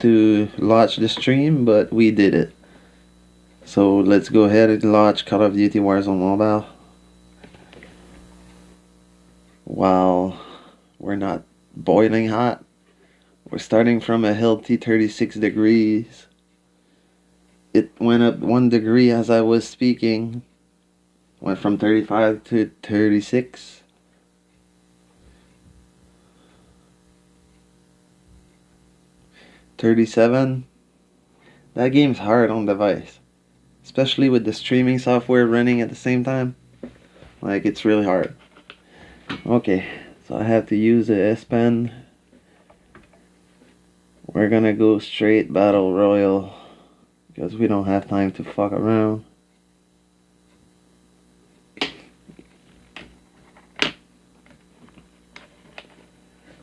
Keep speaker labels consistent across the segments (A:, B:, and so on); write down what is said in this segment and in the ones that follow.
A: to launch the stream, but we did it. So let's go ahead and launch Call of Duty Warzone Mobile. While we're not boiling hot, we're starting from a healthy 36 degrees. It went up 1 degree as I was speaking. Went from 35 to 36. $37. That game's hard on device, especially with the streaming software running at the same time. Like, it's really hard. Okay, so I have to use the S Pen. We're gonna go straight Battle Royal because we don't have time to fuck around.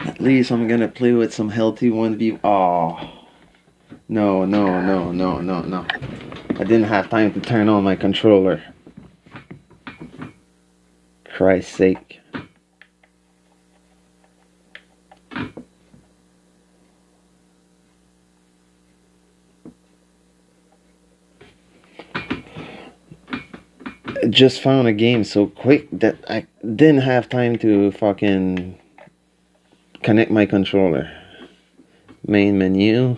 A: At least I'm gonna play with some healthy 1v. Oh. No. I didn't have time to turn on my controller. Christ's sake. I just found a game so quick that I didn't have time to fucking connect my controller. Main menu.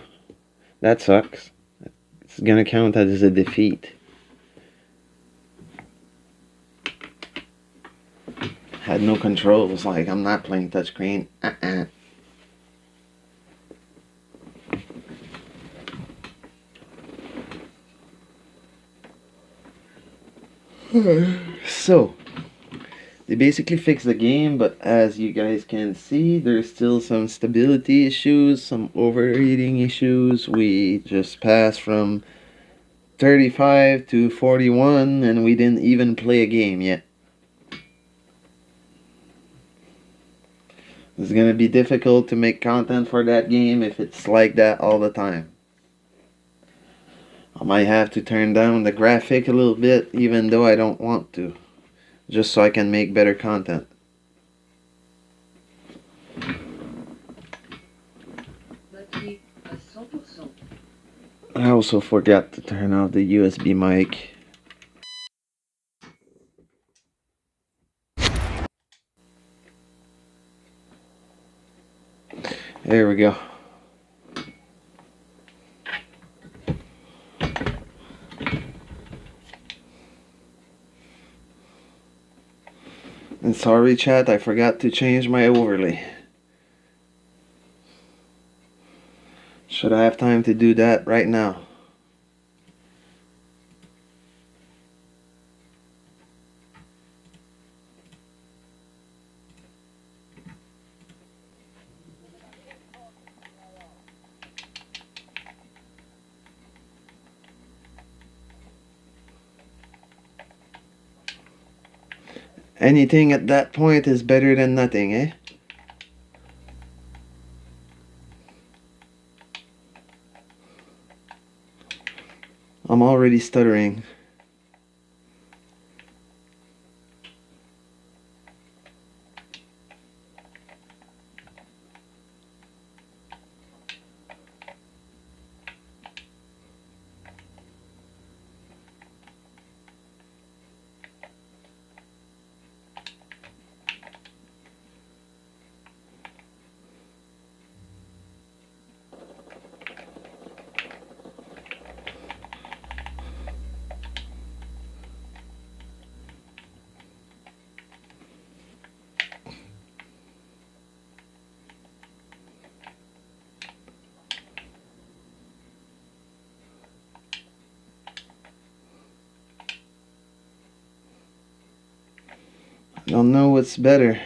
A: That sucks. It's gonna count as a defeat. Had no controls, like I'm not playing touchscreen. So, they basically fixed the game, but as you guys can see, there's still some stability issues, some overheating issues. We just passed from 35 to 41 and we didn't even play a game yet. It's gonna be difficult to make content for that game if it's like that all the time. I might have to turn down the graphic a little bit even though I don't want to, just so I can make better content. I also forgot to turn off the USB mic. There we go. And sorry chat, I forgot to change my overlay. Should I have time to do that right now? Anything at that point is better than nothing, eh? I'm already stuttering. I don't know what's better.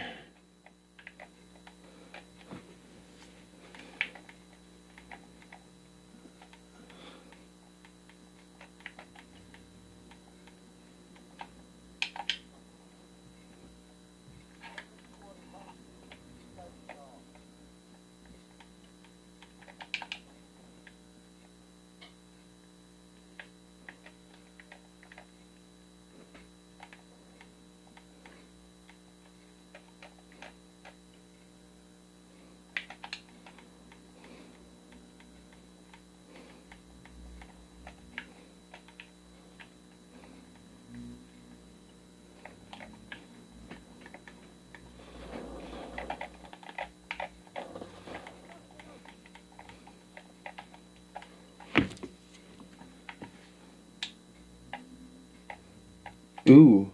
A: Ooh.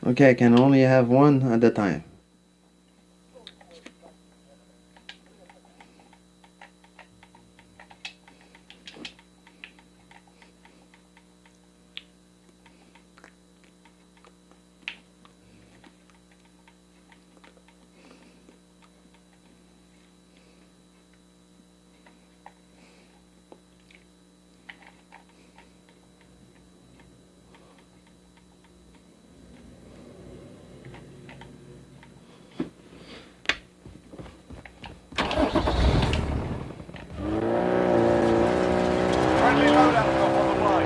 A: Okay, I can only have one at a time.
B: Friendly loadout drop on the way.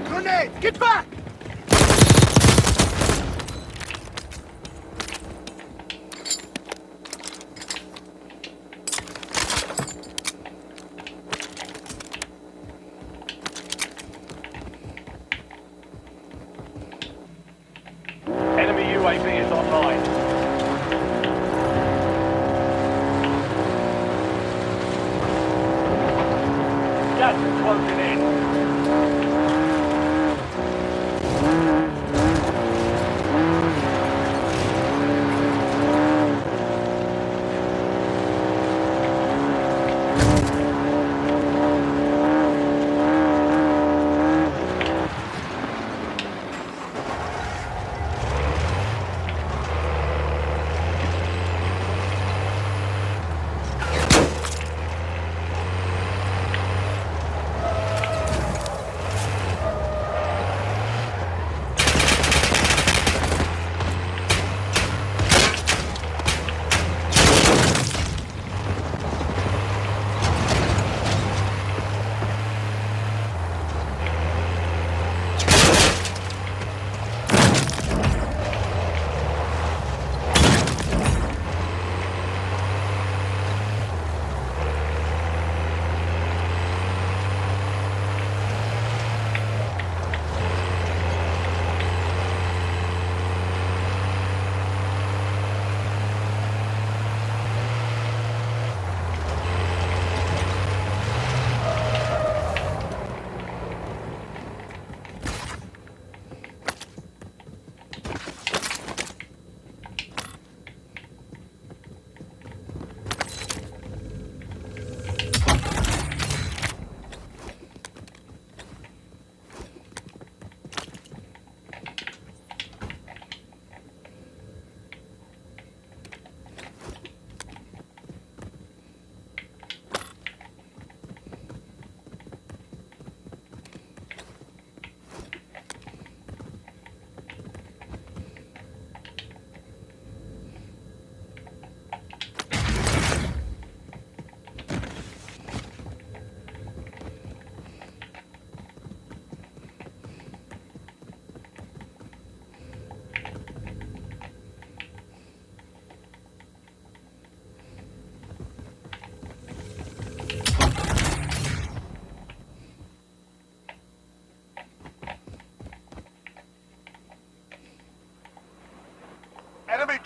B: Grenade! Get back! Enemy UAV is online. Gas is closing in.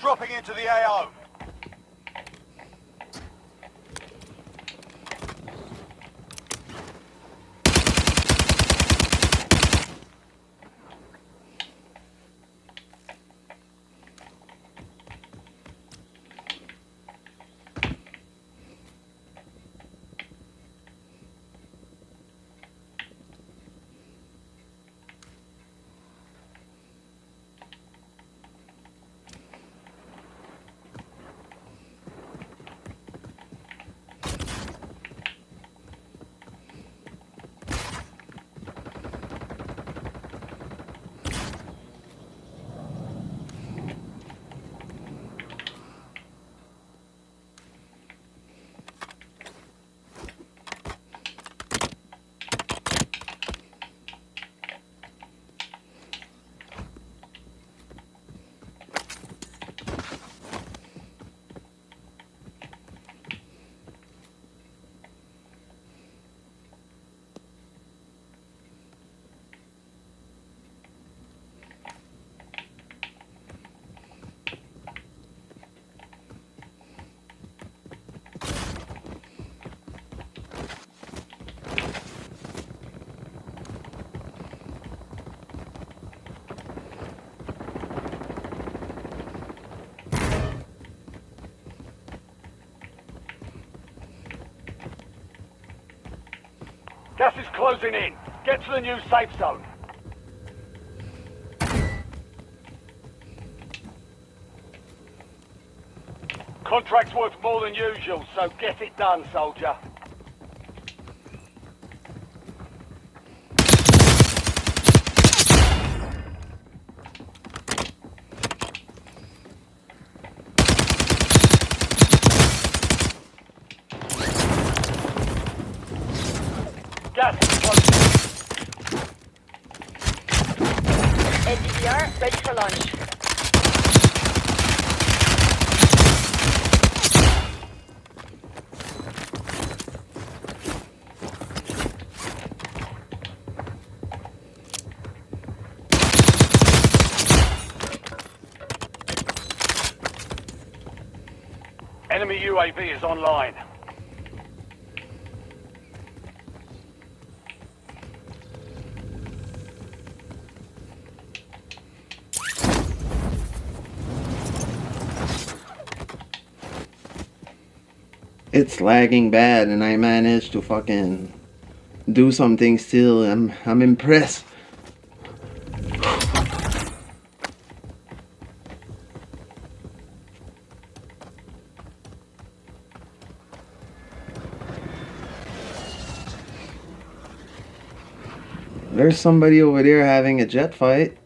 B: dropping into the AO. Gas is closing in. Get to the new safe zone. Contract's worth more than usual, so get it done, soldier. Gas is closing.
C: NDVR ready for launch.
B: Enemy UAV is online.
A: It's lagging bad, and I managed to fucking do something still. I'm impressed. There's somebody over there having a jet fight.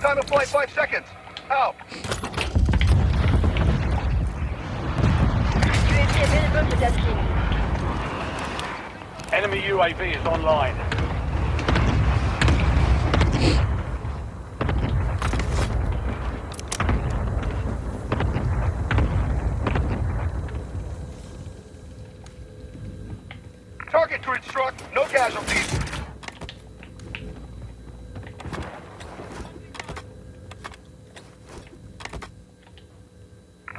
B: Time of flight 5 seconds. Out.
C: UAV available to testing.
B: Enemy UAV is online. Target to instruct. No casualties.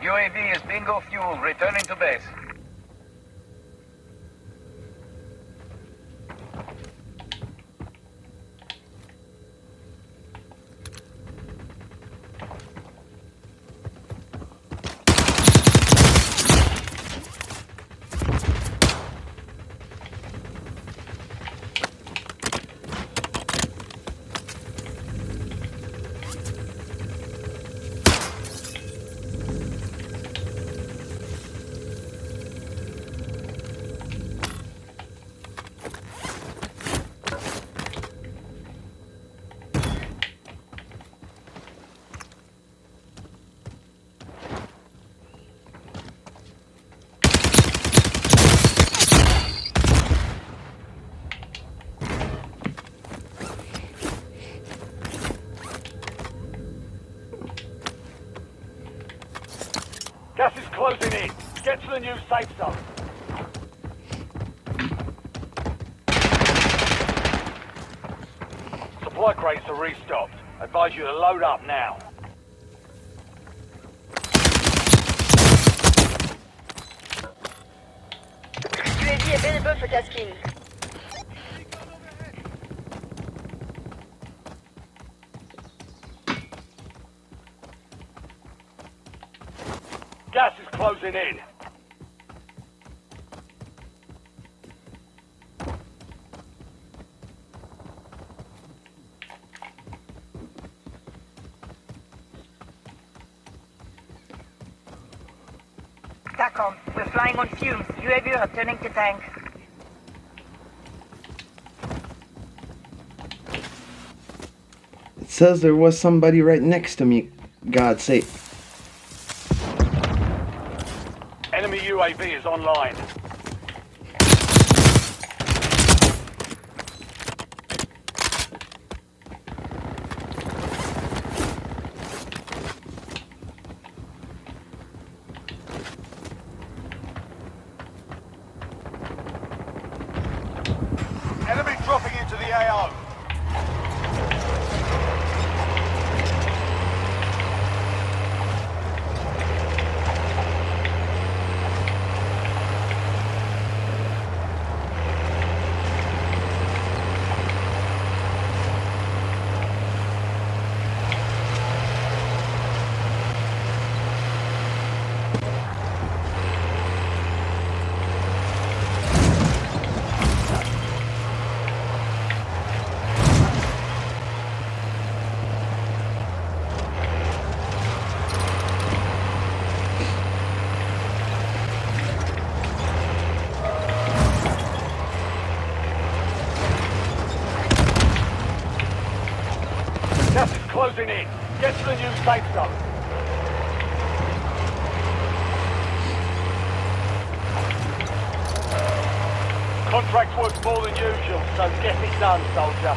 D: UAV is bingo fuel, returning to base.
B: closing in. Get to the new safe zone. Supply crates are restocked. Advise you to load up now.
C: UAV available for tasking.
B: Gas is closing in.
E: TACOM, we're flying on fumes. UAV returning to tank.
A: It says there was somebody right next to me. God's sake.
B: Enemy UAV is online. Enemy dropping into the AO. Gas is closing in. Get to the new safe zone. Contract works more than usual, so get it done, soldier.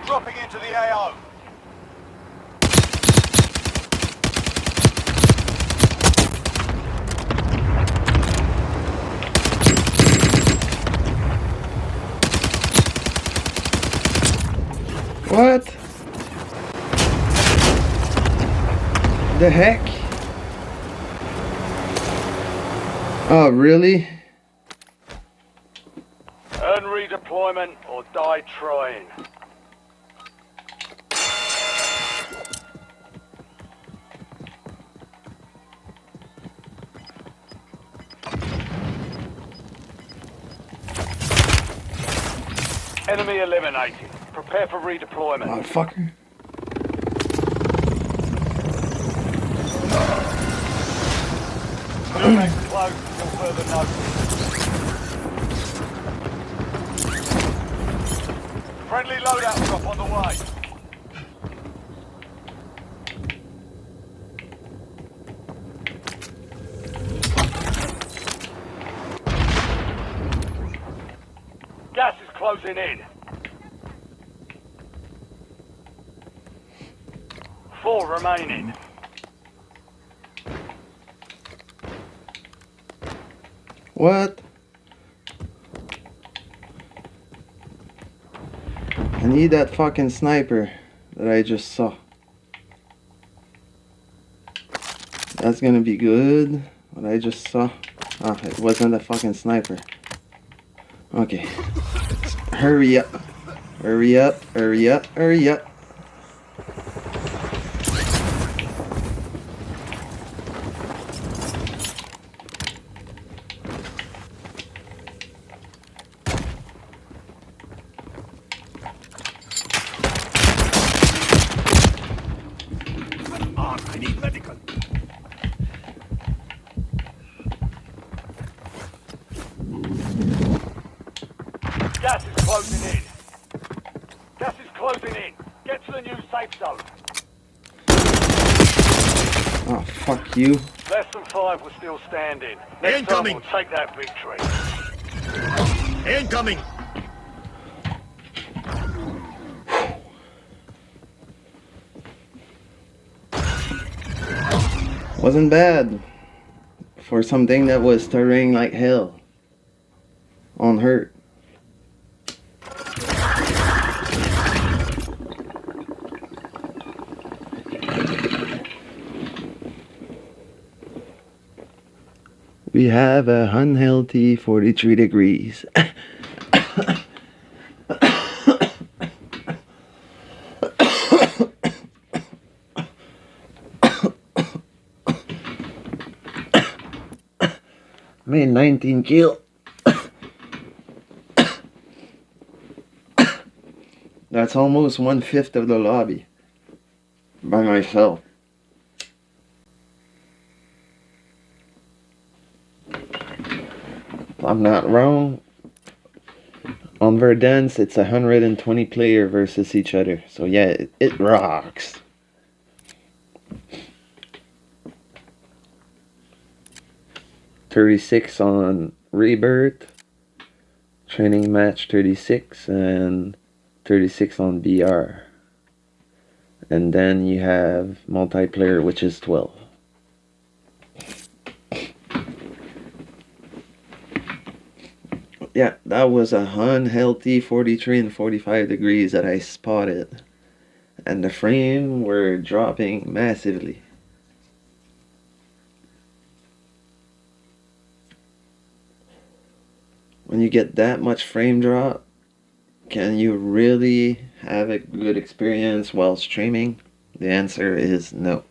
B: Dropping into the AO.
A: What? The heck? Oh, really?
B: Earn redeployment or die trying. Enemy eliminated. Prepare for redeployment.
A: Motherfucker.
B: Next close until further notice. Friendly loadout drop on the way. Gas is closing in. 4 remaining.
A: What? I need that fucking sniper that I just saw. That's gonna be good. What I just saw. Ah, it wasn't a fucking sniper. Okay. Hurry up. Hurry up. Hurry up. Hurry up.
B: I need medical. Gas is closing in. Gas is closing in. Get to the new safe zone.
A: Oh, fuck you.
B: Less than 5 were still standing. Next time we'll take that victory.
F: Incoming!
A: Wasn't bad for something that was stirring like hell on hurt. We have a unhealthy 43 degrees. Made 19 kills. That's almost 1/5 of the lobby by myself. If I'm not wrong, on Verdansk it's 120 player versus each other. So yeah, it rocks. .36 on Rebirth, training match 36, and 36 on BR. And then you have multiplayer, which is 12. Yeah, that was a unhealthy 43 and 45 degrees that I spotted. And the frame were dropping massively. When you get that much frame drop, can you really have a good experience while streaming? The answer is no.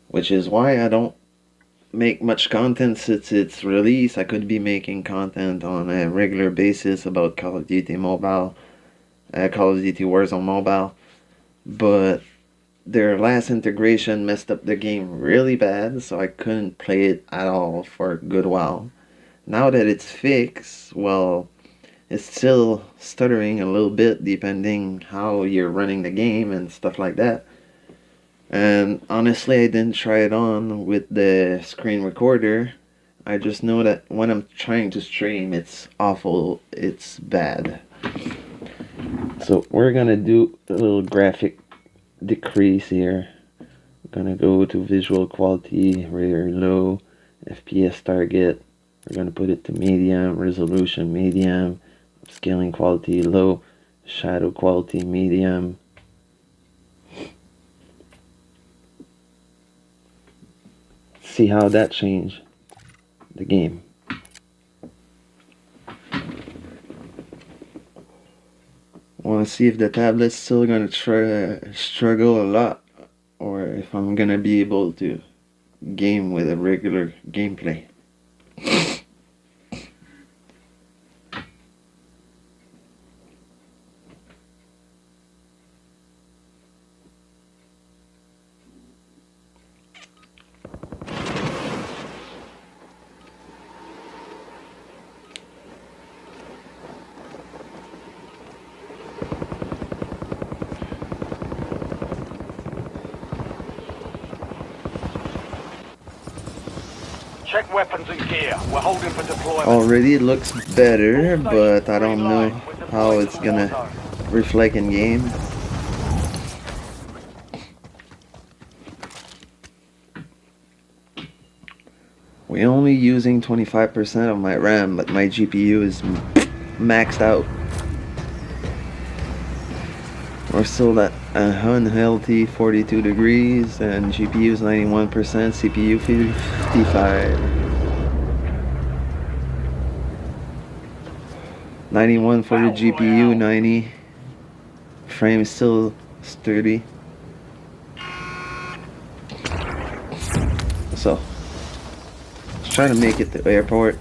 A: Which is why I don't make much content since its release. I could be making content on a regular basis about Call of Duty Mobile, Call of Duty Warzone Mobile, but their last integration messed up the game really bad, so I couldn't play it at all for a good while. Now that it's fixed, well, it's still stuttering a little bit depending how you're running the game and stuff like that. And honestly, I didn't try it on with the screen recorder. I just know that when I'm trying to stream, it's awful, it's bad. So we're gonna do a little graphic decrease here. We're gonna go to visual quality, very low, FPS target. We're going to put it to medium, resolution medium, scaling quality low, shadow quality medium. See how that changed the game. Want to see if the tablet's still going to struggle a lot, or if I'm going to be able to game with a regular gameplay.
B: Check weapons and gear. We're holding for deployment.
A: Already it looks better, but I don't know how it's gonna reflect in game. We're only using 25% of my RAM, but my GPU is maxed out. We're still at unhealthy 42 degrees, and GPU is 91%, CPU 55. 91 for the GPU, 90. Frame is still sturdy. So, let's try to make it to the airport.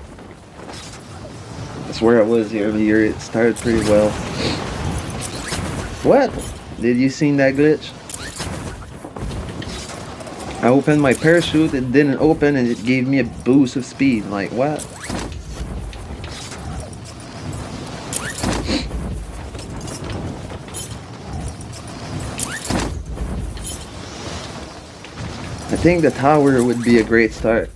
A: That's where I was earlier. It started pretty well. What? Did you see that glitch? I opened my parachute, it didn't open, and it gave me a boost of speed. Like, what? I think the tower would be a great start.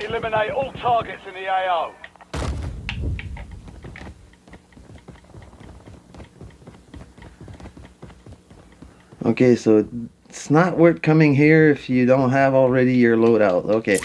B: Eliminate all targets in the AO.
A: Okay, so it's not worth coming here if you don't have already your loadout. Okay.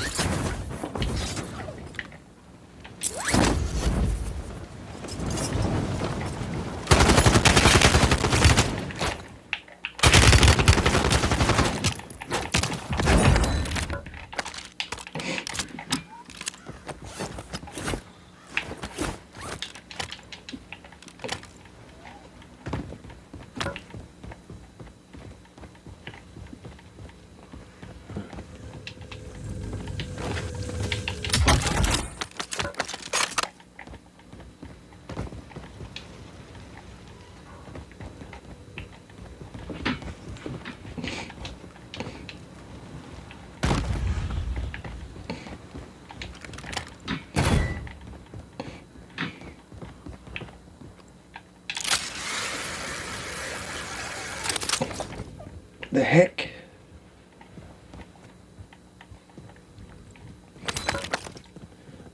A: The heck?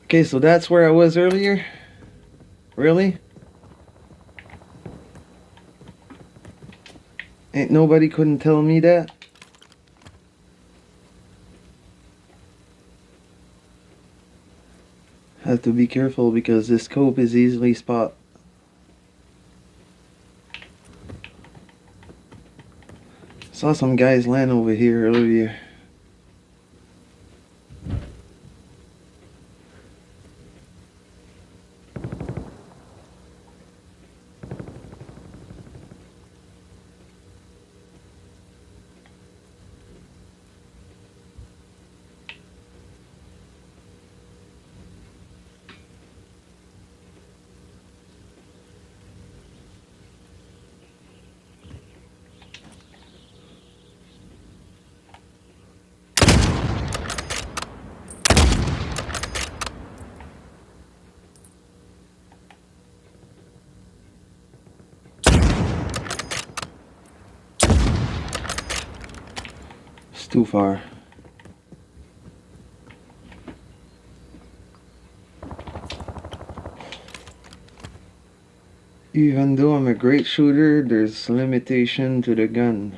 A: Okay, so that's where I was earlier? Really? Ain't nobody couldn't tell me that? Have to be careful because this scope is easily spot. Saw some guys land over here earlier. It's too far. Even though I'm a great shooter, there's limitation to the gun.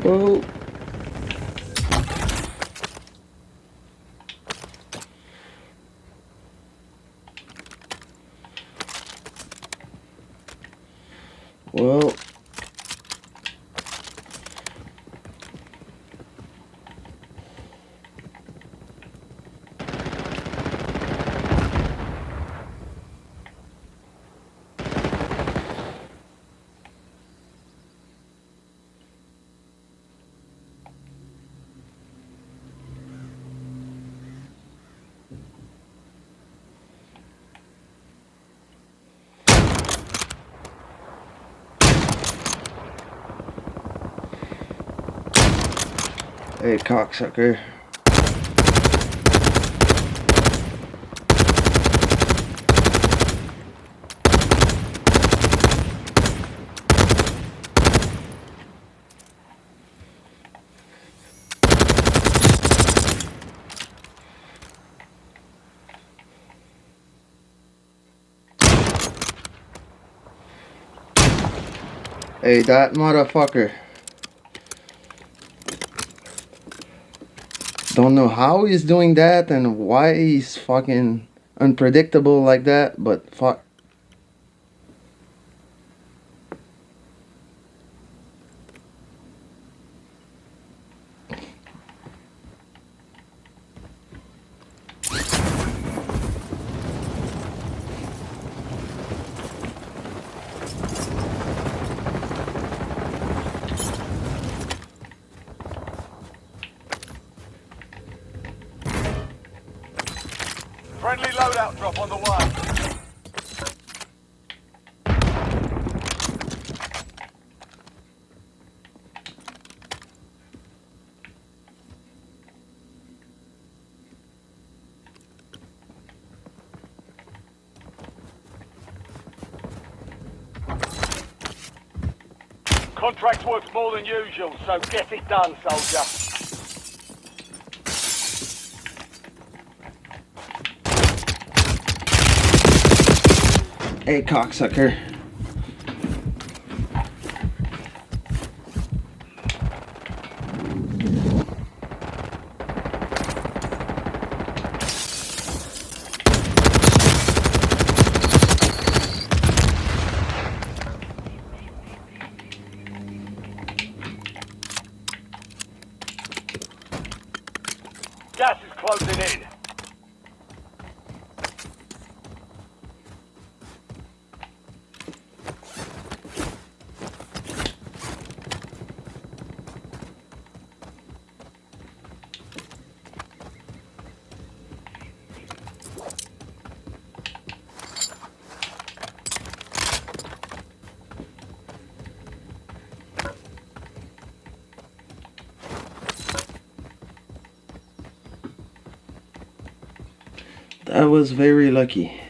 A: Whoa. Well, Hey, cocksucker. Hey, that motherfucker. Don't know how he's doing that and why he's fucking unpredictable like that, but fuck.
B: Friendly loadout drop on the way. Contract works more than usual, so get it done, soldier.
A: Hey, cocksucker.
B: Gas is closing in.
A: That was very lucky.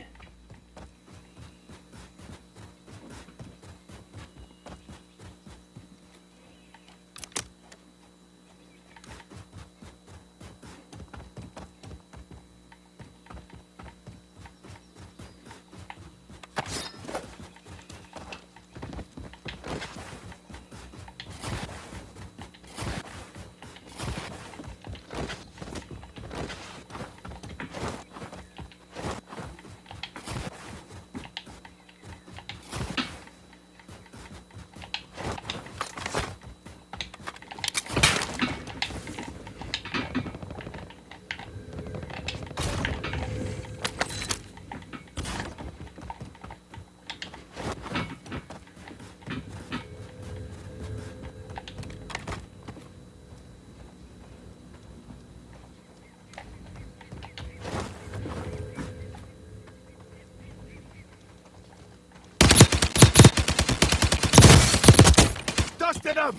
B: Dusted him!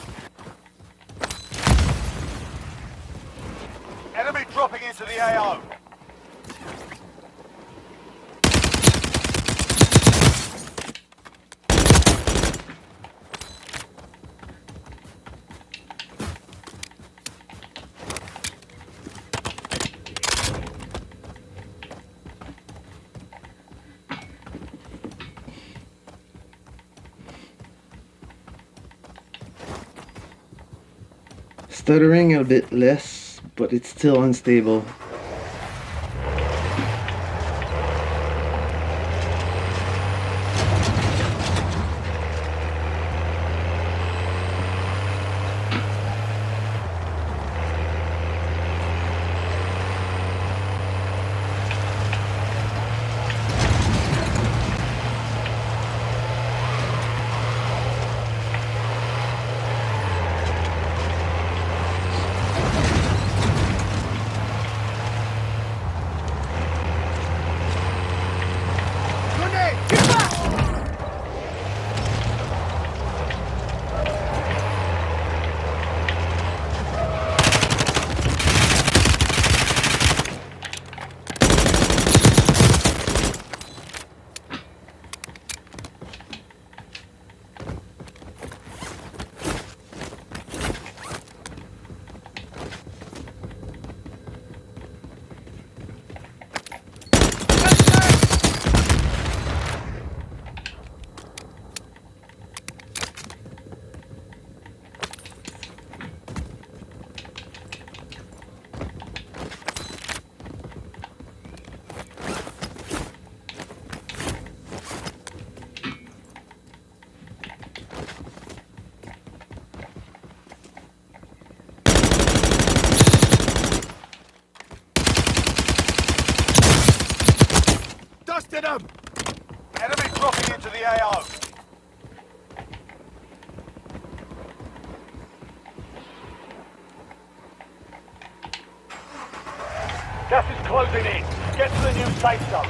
B: Enemy dropping into the AO.
A: Stuttering a bit less, but it's still unstable.
B: into the AO. Gas is closing in. Get to the new safe zone.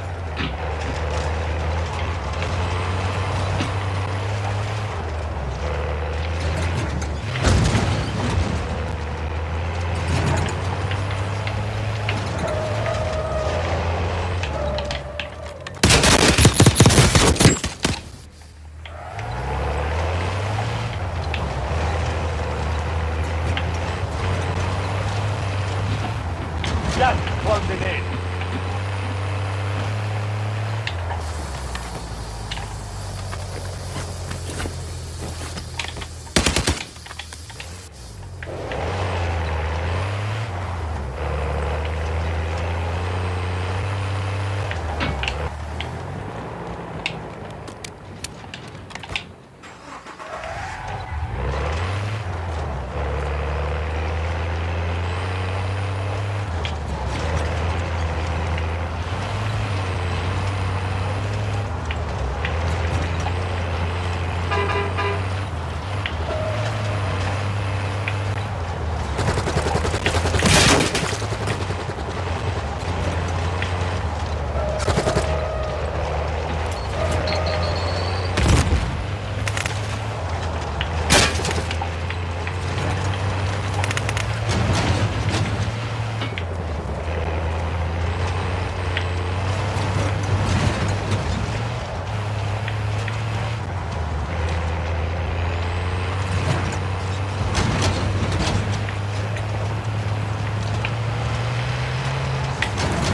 B: Gas is closing in.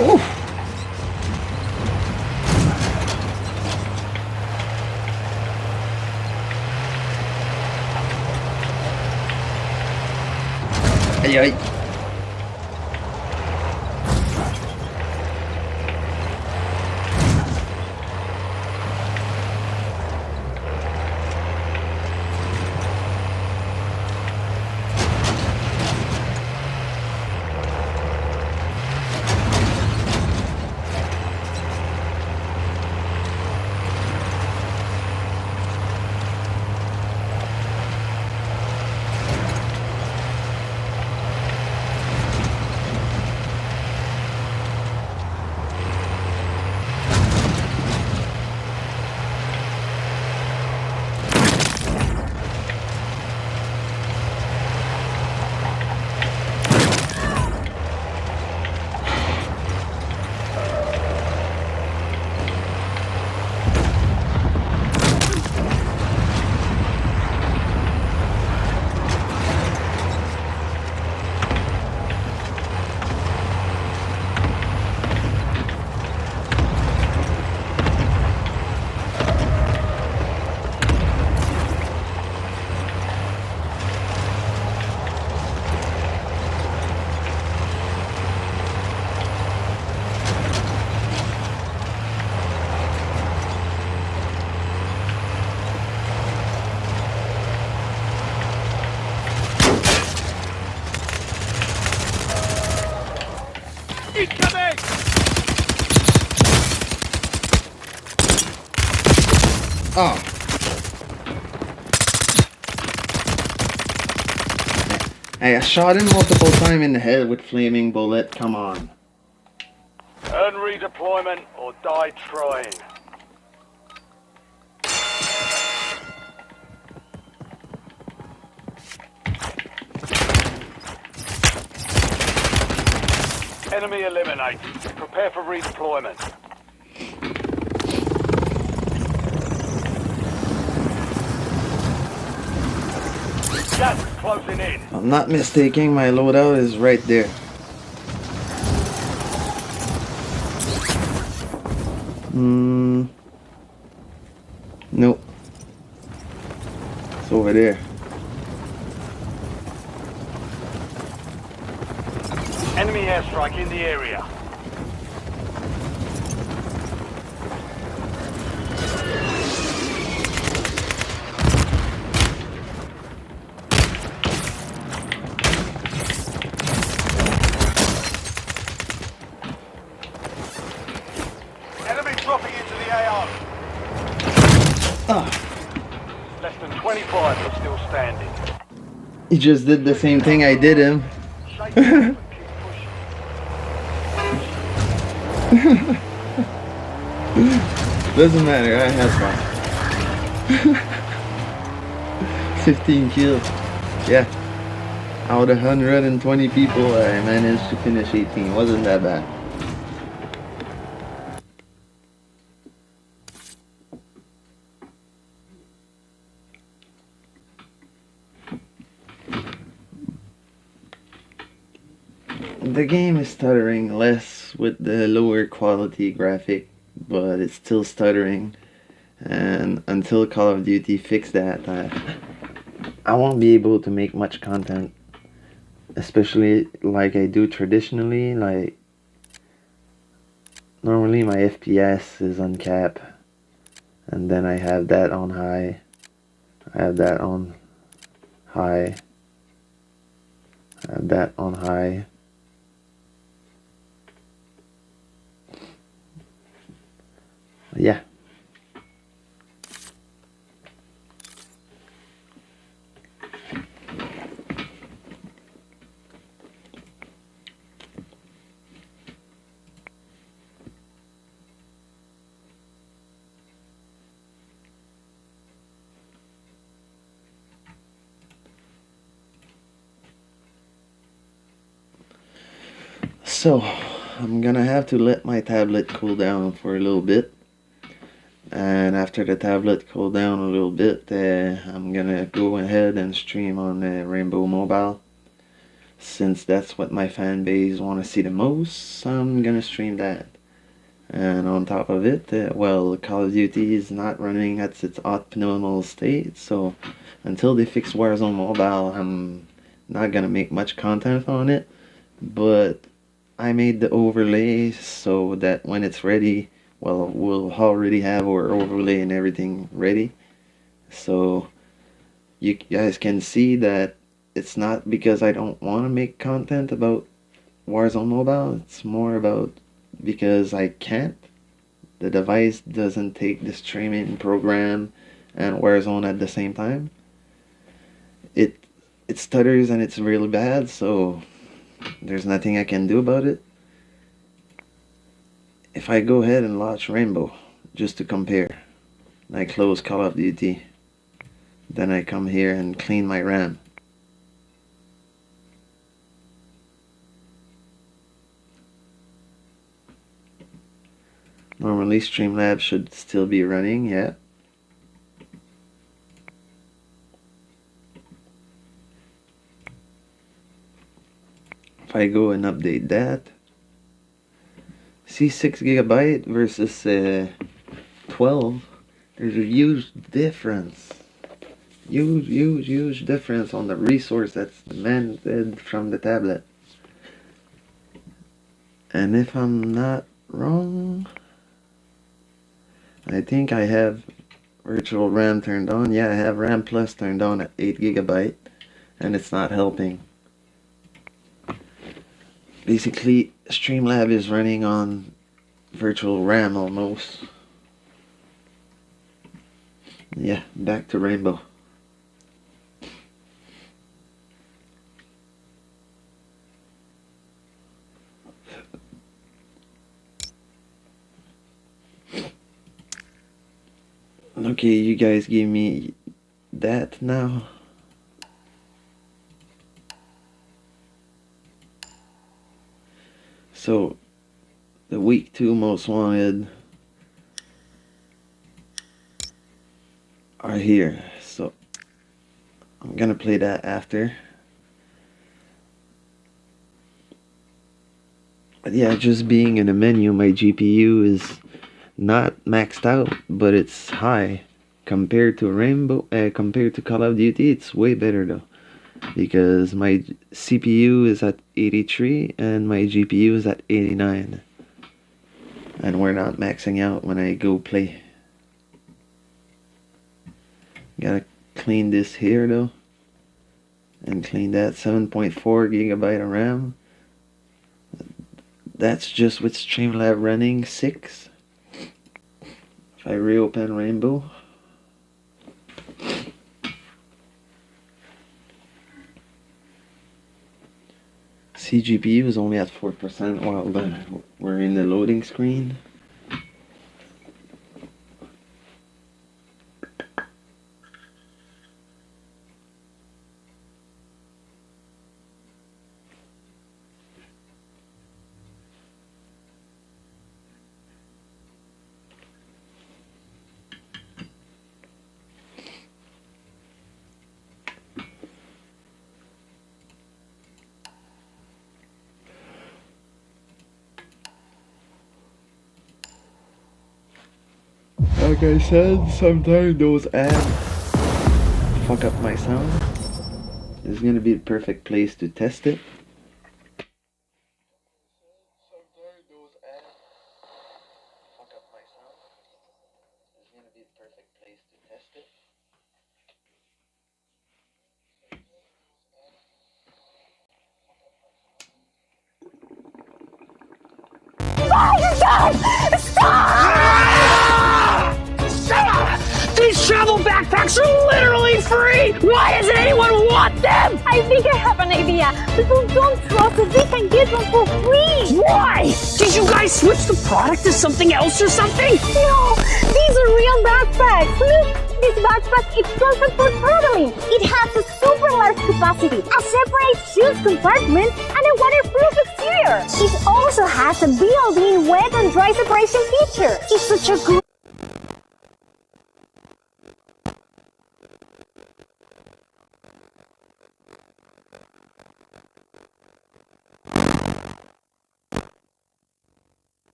A: Oof. Ay, ay.
B: Incoming!
A: Oh. Hey, I shot him multiple times in the head with flaming bullet. Come on.
B: Earn redeployment or die trying. Enemy eliminated. Prepare for redeployment. Gas is closing in.
A: If I'm not mistaken, my loadout is right there. Nope. It's over there.
B: Enemy airstrike in the area. Enemy dropping into the AO. Less than 25 are still standing.
A: He just did the same thing I did him.
B: Shake it off and keep pushing.
A: Doesn't matter, I had fun. 15 kills. Yeah. Out of 120 people, I managed to finish 18. Wasn't that bad. The game is stuttering less with the lower quality graphic, but it's still stuttering. And until Call of Duty fix that, I won't be able to make much content, especially like I do traditionally. Like normally my FPS is on cap, and then I have that on high, I have that on high, I have that on high. Yeah. So, I'm gonna have to let my tablet cool down for a little bit. And after the tablet cool down a little bit, I'm gonna go ahead and stream on Rainbow Mobile. Since that's what my fan base want to see the most, I'm gonna stream that. And on top of it, well, Call of Duty is not running at its optimal state, so until they fix Warzone Mobile, I'm not gonna make much content on it. But I made the overlay so that when it's ready, well, we'll already have our overlay and everything ready. So you guys can see that it's not because I don't want to make content about Warzone Mobile. It's more about because I can't. The device doesn't take the streaming program and Warzone at the same time. It stutters and it's really bad, so there's nothing I can do about it. If I go ahead and launch Rainbow just to compare, and I close Call of Duty, then I come here and clean my RAM. Normally Streamlabs should still be running, yeah. If I go and update that, see 6 gigabyte versus 12, there's a huge difference. Huge difference on the resource that's demanded from the tablet. And if I'm not wrong, I think I have virtual RAM turned on. Yeah, I have RAM Plus turned on at 8 gigabyte, and it's not helping. Basically, Streamlab is running on virtual RAM almost. Yeah, back to Rainbow. Okay, you guys give me that now. So, the week 2 most wanted are here. So, I'm gonna play that after. But yeah, just being in the menu, my GPU is not maxed out, but it's high. Compared to compared to Call of Duty, it's way better though. Because my CPU is at 83 and my GPU is at 89. And we're not maxing out when I go play. Gotta clean this here though. And clean that 7.4 gigabyte of RAM. That's just with Streamlab running 6. If I reopen Rainbow, CGPU is only at 4% while we're in the loading screen. Like I said, sometimes those ads fuck up my sound. This is gonna be the perfect place to test it.
F: These travel backpacks are literally free! Why doesn't anyone want them?
G: I think I have an idea. People don't trust that they can get them for free.
F: Why? Did you guys switch the product to something else or something?
G: No, these are real backpacks. Look, this backpack is perfect for traveling. It has a super large capacity, a separate shoes compartment, and a waterproof exterior. It also has a built-in wet and dry separation feature. It's such a good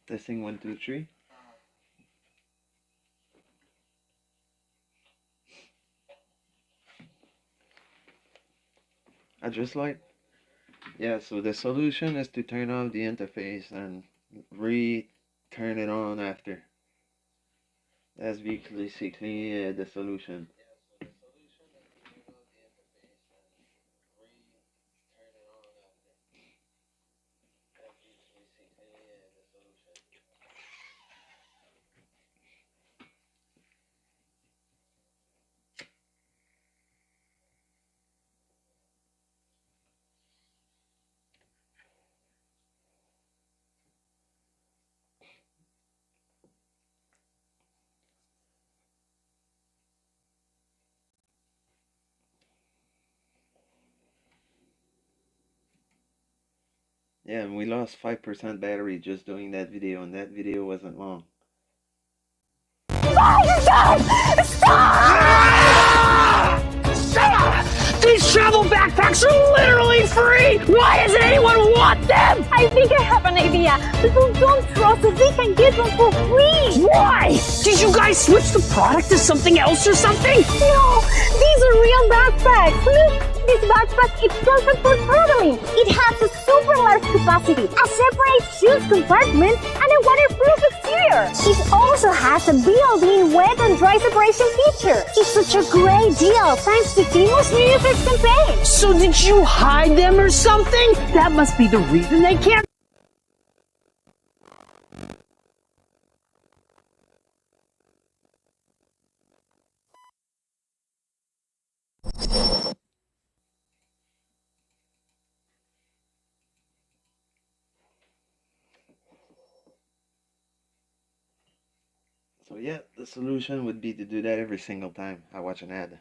A: Testing 1, 2, 3. Address light. Yeah, so the solution is to turn off the interface and turn it on after. That's basically the solution. Yeah, and we lost 5% battery just doing that video, and that video wasn't long.
F: These travel backpacks are literally free! Why doesn't anyone want them?
G: I think I have an idea. People don't trust that they can get them for free.
F: Why? Did you guys switch the product to something else or something?
G: No, these are real backpacks. Look, this backpack is perfect for traveling. It has a super large capacity, a separate shoes compartment, and a waterproof exterior. It also has a built-in wet and dry separation feature. It's such a great deal thanks to Timo's New Year's Eve campaign.
F: So did you hide them or something? That must be the reason they can't.
A: So yeah, the solution would be to do that every single time I watch an ad.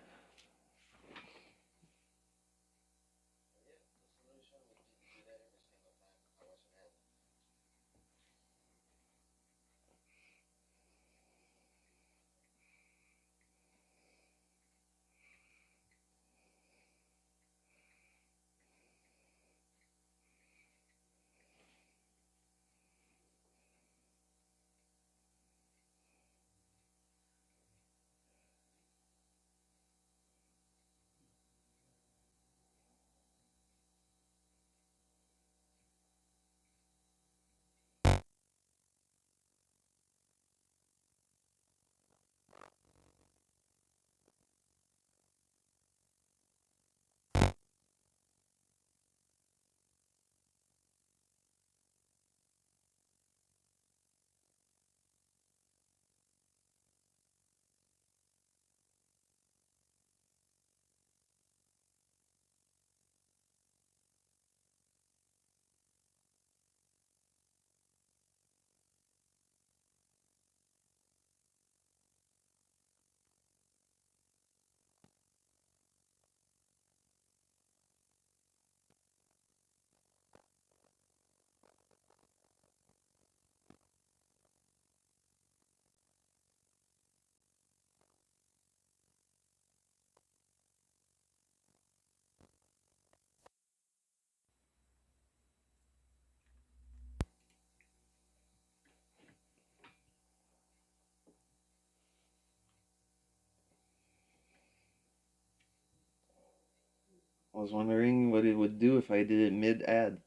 A: was wondering what it would do if I did it mid-ad.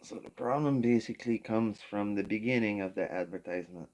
A: So the problem basically comes from the beginning of the advertisement.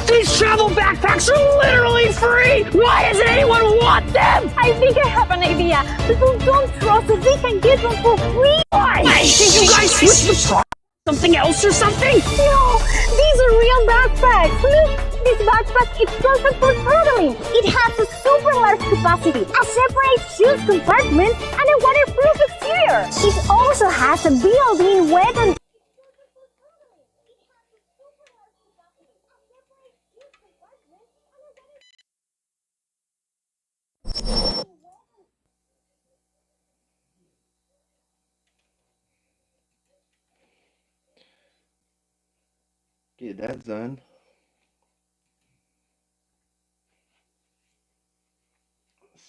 F: These travel backpacks are literally free! Why doesn't anyone want them?
G: I think I have an idea. People don't trust us. They can get them for free.
F: Why? Did you guys switch the product? Something else or something?
G: No, these are real backpacks. Look, this backpack is perfect for traveling. It has a super large capacity, a separate shoes compartment, and a waterproof exterior. It also has a built-in wet.
A: Okay, that's done.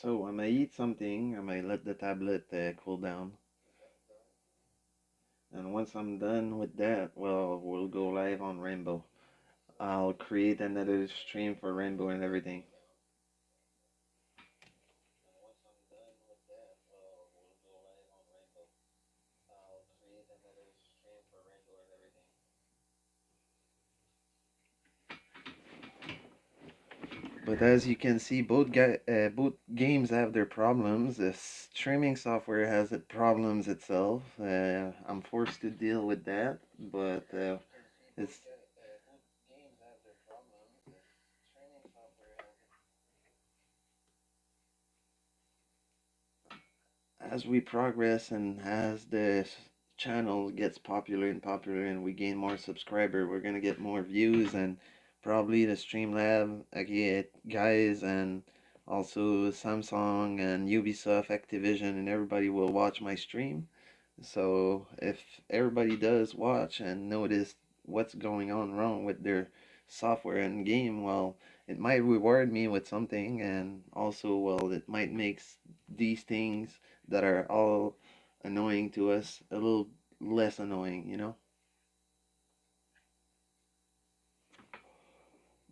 A: So I might eat something, I might let the tablet cool down. And once I'm done with that, well, we'll go live on Rainbow. I'll create another stream for Rainbow and everything. But as you can see, both games have their problems. The streaming software has its problems itself. I'm forced to deal with that, but it's as we progress and as the channel gets popular and popular and we gain more subscriber, we're gonna get more views and probably the Streamlab guys and also Samsung and Ubisoft, Activision, and everybody will watch my stream. So if everybody does watch and notice what's going on wrong with their software and game, well, it might reward me with something, and also, well, it might make these things that are all annoying to us a little less annoying, you know?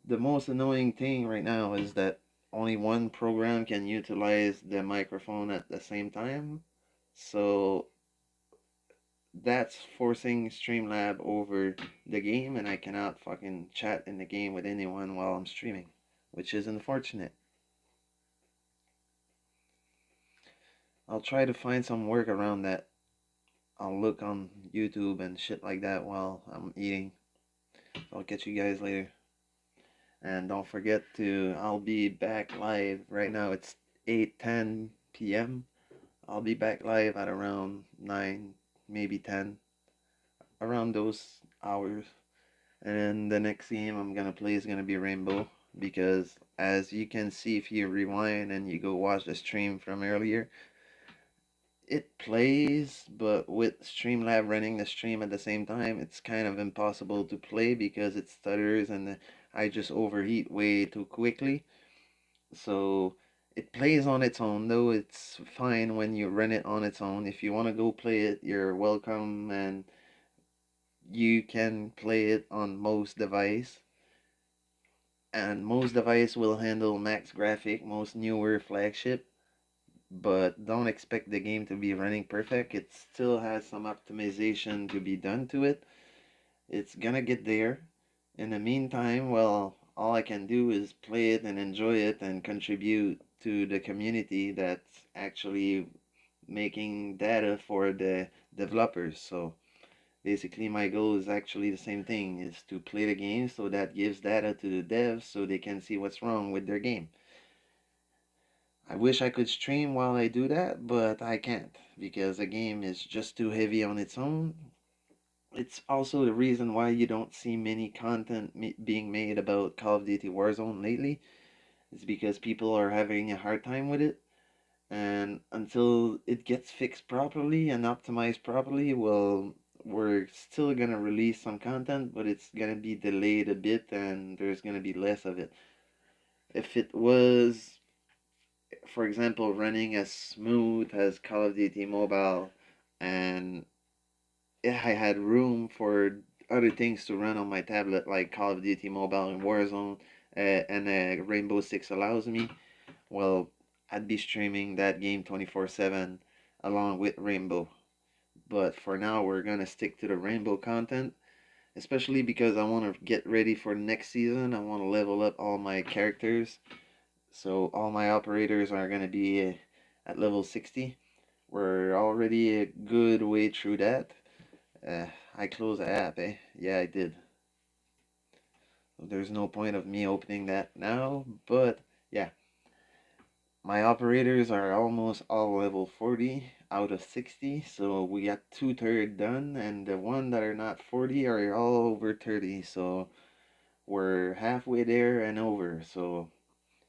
A: The most annoying thing right now is that only one program can utilize the microphone at the same time. So that's forcing Streamlab over the game, and I cannot fucking chat in the game with anyone while I'm streaming, which is unfortunate. I'll try to find some work around that. I'll look on YouTube and shit like that while I'm eating. So I'll catch you guys later. And don't forget to, I'll be back live. Right now it's 8:10 p.m. I'll be back live at around 9, maybe 10. Around those hours. And the next game I'm gonna play is gonna be Rainbow, because as you can see if you rewind and you go watch the stream from earlier, it plays, but with Streamlab running the stream at the same time, it's kind of impossible to play because it stutters and I just overheat way too quickly. So it plays on its own, though it's fine when you run it on its own. If you want to go play it, you're welcome, and you can play it on most device. And most device will handle max graphic, most newer flagship. But don't expect the game to be running perfect. It still has some optimization to be done to it. It's gonna get there. In the meantime, well, all I can do is play it and enjoy it and contribute to the community that's actually making data for the developers. So basically my goal is actually the same thing, is to play the game, so that gives data to the devs so they can see what's wrong with their game. I wish I could stream while I do that, but I can't because the game is just too heavy on its own. It's also the reason why you don't see many content being made about Call of Duty Warzone lately. It's because people are having a hard time with it. and until it gets fixed properly and optimized properly, well, we're still gonna release some content, but it's gonna be delayed a bit and there's gonna be less of it. If it was, for example, running as smooth as Call of Duty Mobile, and I had room for other things to run on my tablet, like Call of Duty Mobile and Warzone, and Rainbow Six allows me, well, I'd be streaming that game 24/7 along with Rainbow. But for now, we're gonna stick to the Rainbow content, especially because I want to get ready for next season. I want to level up all my characters, so all my operators are gonna be at level 60. We're already a good way through that. I closed the app, eh? Yeah, I did. There's no point of me opening that now, but yeah. My operators are almost all level 40 out of 60, so we got 2/3 done, and the one that are not 40 are all over 30, so we're halfway there and over, so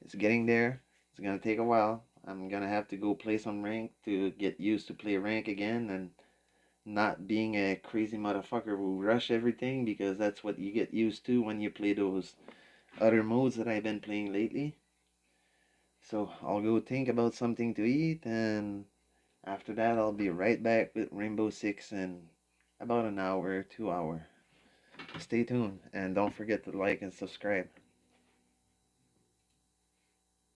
A: it's getting there. It's gonna take a while. I'm gonna have to go play some rank to get used to play rank again, and not being a crazy motherfucker who rush everything, because that's what you get used to when you play those other modes that I've been playing lately. So I'll go think about something to eat, and after that I'll be right back with Rainbow Six in about an hour, 2 hour. Stay tuned, and don't forget to like and subscribe.